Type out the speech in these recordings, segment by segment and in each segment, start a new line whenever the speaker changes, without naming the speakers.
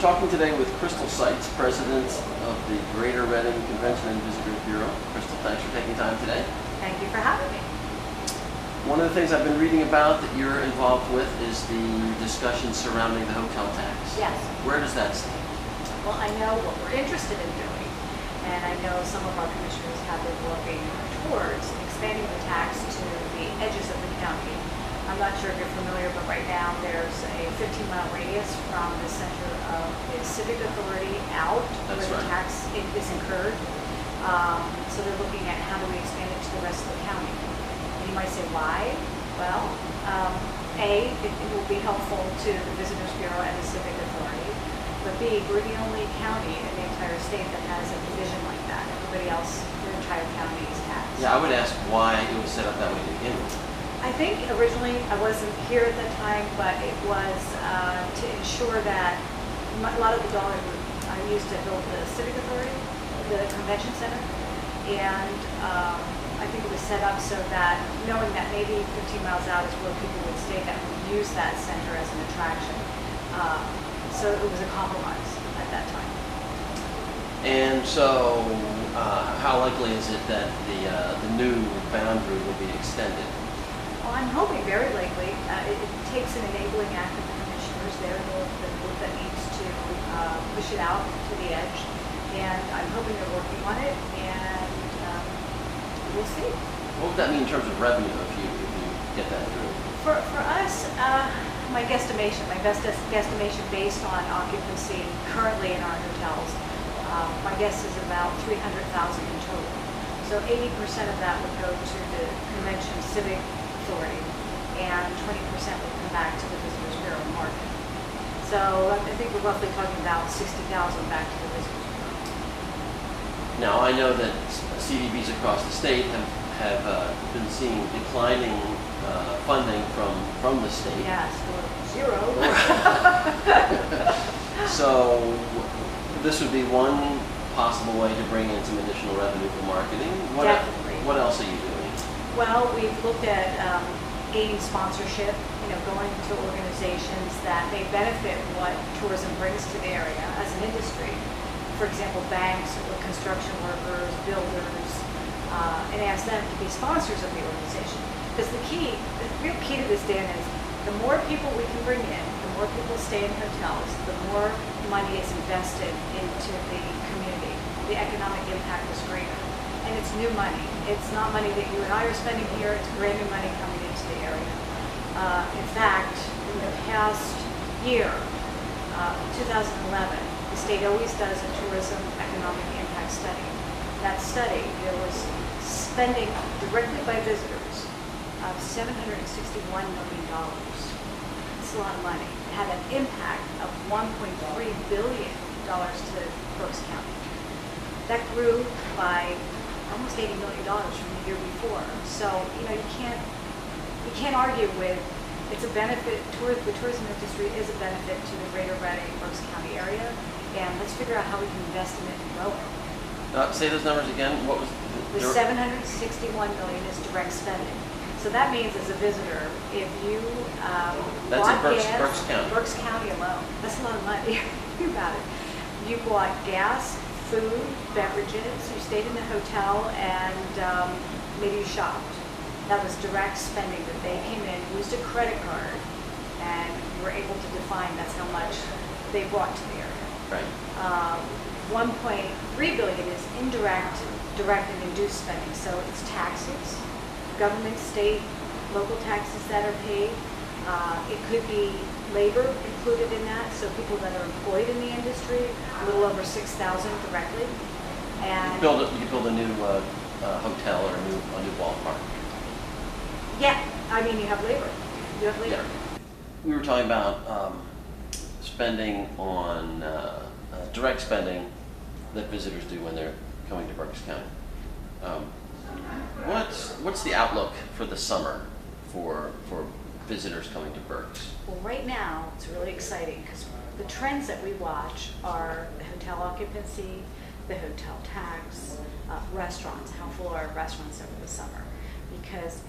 talking today with Crystal Seitz, President of the Greater Reading Convention and Visitors Bureau. Crystal, thanks for taking time today.
Thank you for having me.
One of the things I've been reading about that you're involved with is the discussion surrounding the hotel tax.
Yes.
Where does that stand?
Well, I know what we're interested in doing, and I know some of our commissioners have been working towards expanding the tax to the edges of the county. I'm not sure if you're familiar, but right now there's a 15-mile radius from the center of the civic authority out
That's
where the
right.
tax is incurred. So they're looking at how do we expand it to the rest of the county. And you might say, why? Well, A, it will be helpful to the Visitors Bureau and the civic authority. But B, we're the only county in the entire state that has a division like that. Everybody else, their entire county is taxed.
Yeah, I would ask why it was set up that way to begin with.
I think originally, I wasn't here at that time, but it was to ensure that a lot of the dollars were used to build the civic authority, the convention center, and I think it was set up so that knowing that maybe 15 miles out is where people would stay that would use that center as an attraction. So it was a compromise at that time.
And so, how likely is it that the new boundary will be extended?
Well, I'm hoping very likely. It takes an enabling act of the commissioners. They're the group that needs to push it out to the edge. And I'm hoping they're working on it, and we'll see.
What would that mean in terms of revenue if you get that through?
For us, my best guesstimation based on occupancy currently in our hotels, my guess is about $300,000 in total. So 80% of that would go to the convention civic authority, and 20% would come back to the Visitors Bureau market. So I think we're roughly talking about $60,000 back to the Visitors Bureau.
Now, I know that CDBs across the state have been seeing declining funding from the state.
Yes, or zero.
So this would be one possible way to bring in some additional revenue for marketing.
Definitely.
What else are you doing?
Well, we've looked at gaining sponsorship, going to organizations that may benefit what tourism brings to the area as an industry. For example, banks or construction workers, builders, and ask them to be sponsors of the organization. Because the real key to this, Dan, is the more people we can bring in, the more people stay in hotels, the more money is invested into the community. The economic impact is greater. And it's new money. It's not money that you and I are spending here. It's brand new money coming into the area. In fact, in the past year, 2011, the state always does a tourism economic impact study. That study, there was spending directly by visitors of $761 million. That's a lot of money. It had an impact of $1.3 billion to Berks County. That grew by almost $80 million from the year before. So, you can't argue with, it's a benefit, the tourism industry is a benefit to the Greater Reading, Berks County area, and let's figure out how we can invest in it and grow it.
Say those numbers again. What was
The $761 million is direct spending. So that means as a visitor, if you
That's
bought
in
gas,
Berks County.
Berks County alone, that's a lot of money. Think about it. You bought gas, food, beverages, you stayed in the hotel, and maybe you shopped. That was direct spending that they came in, used a credit card, and you were able to define that's how much they brought to the area.
Right.
1.3 billion is indirect, direct, and induced spending. So it's taxes, government, state, local taxes that are paid. It could be labor included in that, so people that are employed in the industry, a little over 6,000 directly. And
You build a new hotel or a new ballpark.
yeah, I mean you have labor.
Yeah. We were talking about spending on direct spending that visitors do when they're coming to Berks County. What's the outlook for the summer for visitors coming to Berks?
Well, right now, it's really exciting because the trends that we watch are the hotel occupancy, the hotel tax, restaurants, how full are restaurants over the summer. Because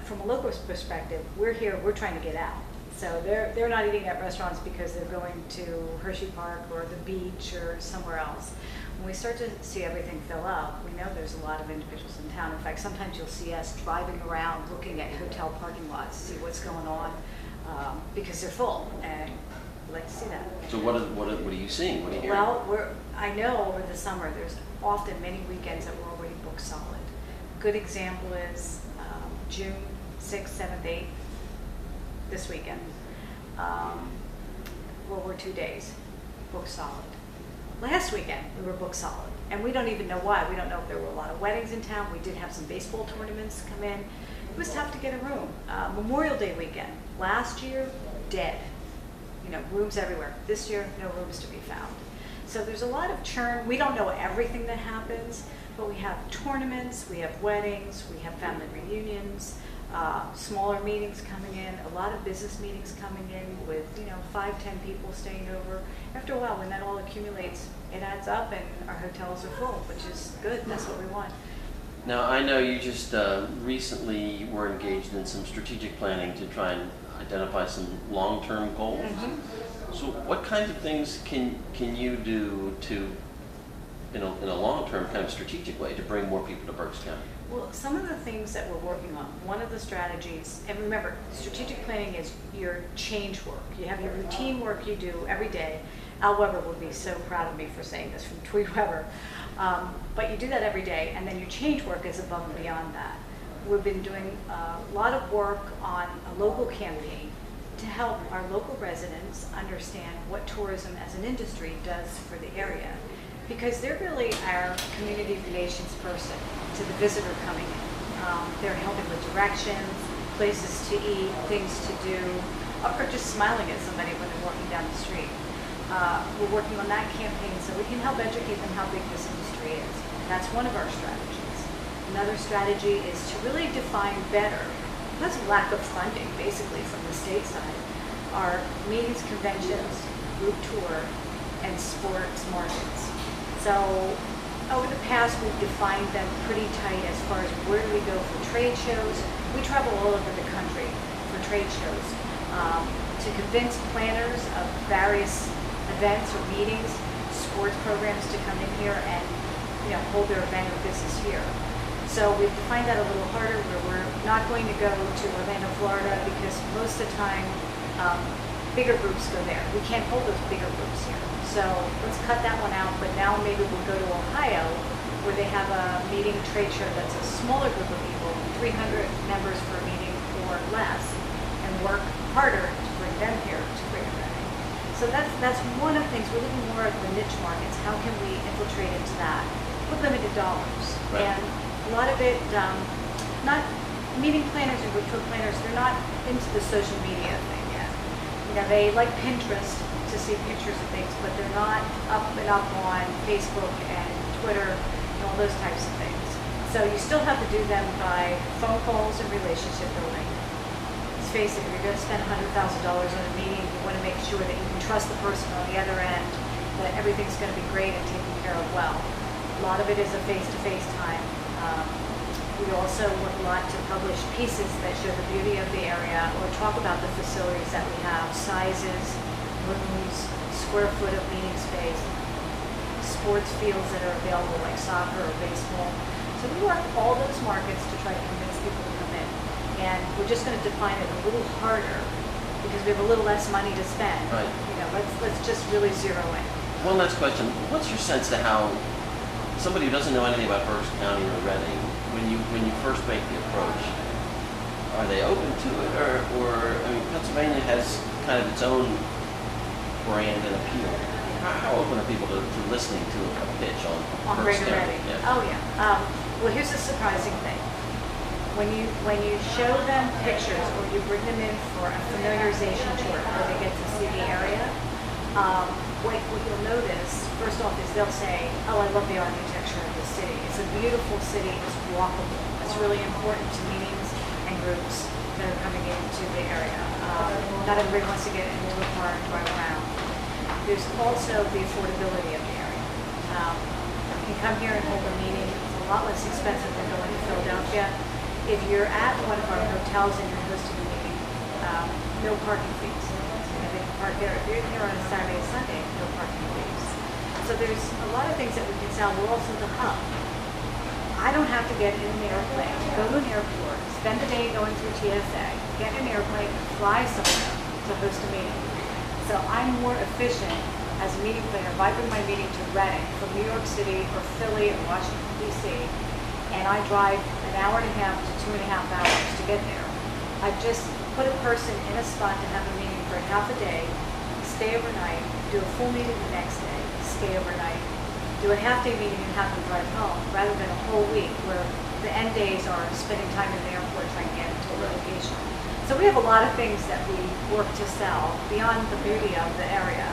from a local perspective, we're here, we're trying to get out. So they're not eating at restaurants because they're going to Hershey Park or the beach or somewhere else. When we start to see everything fill up, we know there's a lot of individuals in town. In fact, sometimes you'll see us driving around looking at hotel parking lots to see what's going on because they're full, and we like to see that.
So what are you seeing? What are you hearing?
Well, I know over the summer there's often many weekends that we're already booked solid. Good example is June 6th, 7th, 8th, this weekend. Well, we're 2 days booked solid. Last weekend we were booked solid, and we don't even know why. We don't know if there were a lot of weddings in town. We did have some baseball tournaments come in. It was tough to get a room. Memorial Day weekend last year, dead. You know, rooms everywhere. This year, no rooms to be found. So there's a lot of churn. We don't know everything that happens, but we have tournaments, we have weddings, we have family reunions, smaller meetings coming in, a lot of business meetings coming in with, 5-10 people staying over. After a while, when that all accumulates, it adds up and our hotels are full, which is good. That's what we want.
Now, I know you just recently were engaged in some strategic planning to try and identify some long-term goals.
Mm-hmm.
So what kinds of things can you do to, in a long-term kind of strategic way, to bring more people to Berks County?
Well, some of the things that we're working on, one of the strategies, and remember, strategic planning is your change work. You have your routine work you do every day. Al Weber would be so proud of me for saying this, from Tweed Weber. But you do that every day, and then your change work is above and beyond that. We've been doing a lot of work on a local campaign to help our local residents understand what tourism as an industry does for the area. Because they're really our community relations person to the visitor coming in. They're helping with directions, places to eat, things to do, or just smiling at somebody when they're walking down the street. We're working on that campaign so we can help educate them how big this industry is. That's one of our strategies. Another strategy is to really define better, because of lack of funding basically from the state side, our meetings, conventions, group tour, and sports markets. So over the past, we've defined them pretty tight as far as where do we go for trade shows. We travel all over the country for trade shows to convince planners of various events or meetings, sports programs to come in here and hold their event or business here. So we've defined that a little harder, where we're not going to go to Orlando, Florida, because most of the time bigger groups go there. We can't hold those bigger groups here. So let's cut that one out, but now maybe we'll go to Ohio, where they have a meeting trade show that's a smaller group of people, 300 members per meeting or less, and work harder to bring them here to bring them in. So that's one of the things. We're looking more at the niche markets. How can we infiltrate into that with limited dollars?
Right.
And a lot of it, not meeting planners and group tour planners, they're not into the social media thing yet. They like Pinterest to see pictures of things, but they're not up and up on Facebook and Twitter and all those types of things. So you still have to do them by phone calls and relationship building. Let's face it, if you're going to spend $100,000 on a meeting, you want to make sure that you can trust the person on the other end, that everything's going to be great and taken care of well. A lot of it is a face-to-face time. We also work a lot to publish pieces that show the beauty of the area or talk about the facilities that we have, sizes, rooms, square foot of meeting space, sports fields that are available like soccer or baseball. So we work all those markets to try to convince people to come in. And we're just going to define it a little harder because we have a little less money to spend.
Right.
Let's just really zero in.
One last question. What's your sense of how somebody who doesn't know anything about Berks County or Reading, when you first make the approach, are they open to it? Or Pennsylvania has kind of its own brand and appeal. How open are people to listening to a pitch on Berks
Greater
County?
Reading?
Yeah.
Oh yeah. Well, here's the surprising thing. When you show them pictures or you bring them in for a familiarization tour where they get to see the area, what you'll notice, first off, is they'll say, oh, I love the architecture of the city. It's a beautiful city. It's walkable. It's really important to meetings and groups that are coming into the area. Not everybody wants to get into a car and drive around. There's also the affordability of the area. You can come here and hold a meeting. It's a lot less expensive than going to Philadelphia. If you're at one of our hotels and you're hosting a meeting, no parking fees. They can park there. If you're here on a Saturday and Sunday, no parking fees. So there's a lot of things that we can sell. We're also the hub. I don't have to get in an airplane, go to an airport, spend the day going through TSA, get in an airplane, fly somewhere to host a meeting. So I'm more efficient as a meeting planner if I bring my meeting to Reading from New York City or Philly or Washington, D.C., and I drive an hour and a half to 2.5 hours to get there. I just put a person in a spot to have a meeting for half a day, stay overnight, do a full meeting the next day, stay overnight, do a half-day meeting and have them drive home, rather than a whole week where the end days are spending time in the airport trying to get to a location. So we have a lot of things that we work to sell beyond the beauty of the area.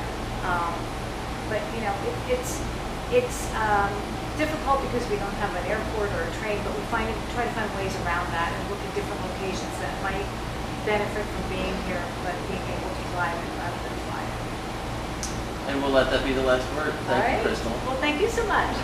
But you know, it's difficult because we don't have an airport or a train, but we try to find ways around that and look at different locations that might benefit from being here, but being able to fly it rather than fly it.
And we'll let that be the last word. Thank you, Crystal.
Well, thank you so much.